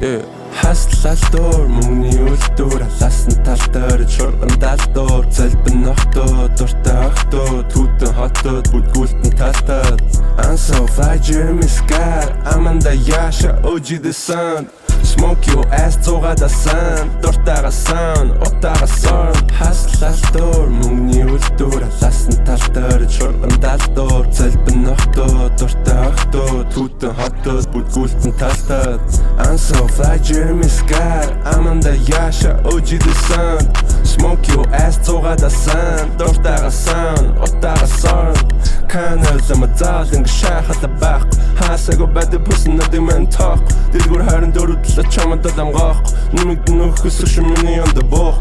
Хаслалтуур мөнгөний үлдүүр алаасан талдаар чурган далдуур залбин нохтоо дуртай охтоо түүтэн хотод бүдгүүлтэн талтад I'm so fly Jeremy Scott Amanda Yasha OG the sun Smoke your ass зугада сан дуртайга сан утаага сан хаслалтуур мөнгөний үлдүүр алаасан талдаар чурган далдуур залбин нохтоо дуртай охтоо түүтэн хотод бүдгүүлтэн талтад I'm so fly Jeremy Scott Amanda Yasha OG the sun Smoke your ass зугада сан дуртайга сан утаага сан Канал замазаалэн шахалта баах хаасаго бад бүсэн надын тох дэлгүр харин дөрөдлө чамд дамгаах нүмиг нөхөс шимний онд боох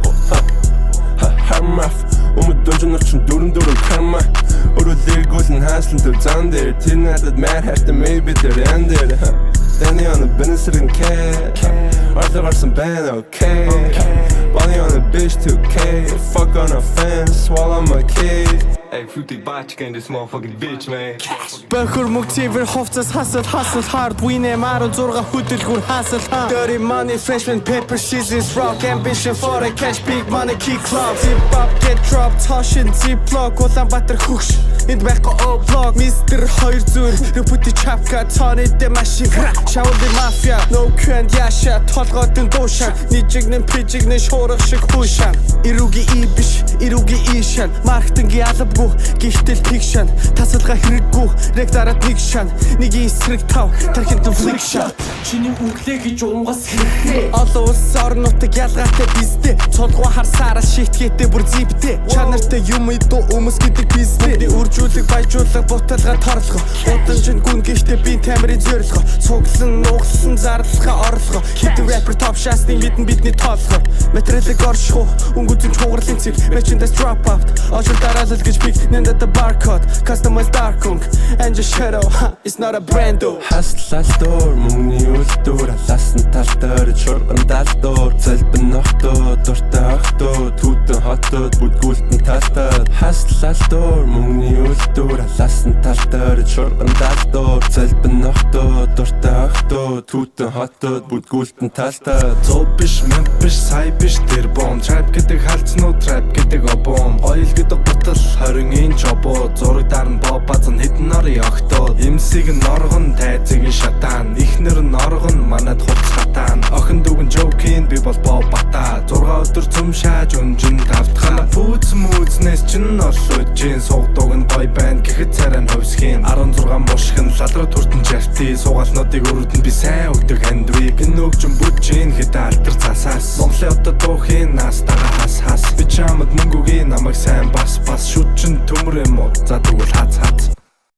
хамаф өмдөн ч дөрөн кама өрөөлгөл нь хаасан төв зан дээр тэр надад маар хайртай maybe тэр end дээр Danny on the business in cash Arthur got some band, okay Bonnie on the bitch 2K Fuck on a fence, swallow my kid Hey, fruity botchka in this motherfucking bitch, man. Бөхөр мөгтивэр хувцас хасал hard Win-e марун зурга хөдөлгүр хасал Dirty money, freshman paper, seasons rock Ambition for a cash, big money, key club Zip-up, get dropped, toshin, zip-lock Улаанбаатар хөгш, энд байхгүй O-block Mr. 200, репути чапка Тонэдэ машин, шавлы мафия No Q&D яша, толгойдын дуушан Нижигнэн пижигнэн шуурах шиг хуушан Ирүүги и биш, ирүүги и шан Маркетингийн албагүй, гихтэл пикшан Тасалга хэрэггүй, рек дараад нэг шан Нэгийн эсрэг тав, тархинтэн фликшан Чиний үглээ гэж унгас хэрэгтэй Олон улс орнуудыг ялгаатай бизтэй Цулгуу харсаараа шийтгээтэй бүр зиптэй Чанартай юм идүү өмс гэдэг бизтэй Мөнгөний үржүүлэг баяжуулга буталгаа торлохо Уданчин гүн гихтэй би тамирын зорилгоо Цуглан нуглсан зарлахаа орлогоо Хитэн рэпер топ шастын мэдэн бидний тоолохо Материалыг оршиху, өнгөзөн чугарлын цэг Merchandise drop out, очил дараалал гэж биг Нэндата barcode, customized darkung Angel shadow, it's not a brand though Хаслалтуур мөнгөний үлдүүр алаасан талдаар чурган далдуур залбин нохтоо дуртай охтоо түүтэн хотод бүдгүүлтэн талтад Хаслалтуур мөнгөний үлдүүр алаасан талдаар чурган далдуур залбин нохтоо дуртай охтоо түүтэн хотод бүдгүүлтэн талтад Зов биш, мэн биш, сая биш, тэр бом Trap гэдэг халцнуу, trap гэдэг обом Ойл гэдэг бутал, 20 инч обоо Зураг дарн боб базан хитэн нарын огтоо Имсиг нь оргон, тайзгийн шатаан Ихнэр нь оргон, манад хувц хатаан Охин дүгэн жокин, би бол боб бата 6 өдөр цумшааж, өнжин тавтхана Пүүц мүүзнээс чин оллуужин Сугдуг нь гой байна, гэхэд царай нь хувьсхийн 16 мушхин, ладраа түртэн жавти Сугаалнуудыг өрөдөн би сайн өгдөг хандвиг Энэ өгчөн бүжин, хэд алтар цасаас Монголын одоо дуухын, настага хас Би чамд мөнгөгийн намайг сайн бас Шүтчин төмөр юм уу, за тэгвэл хац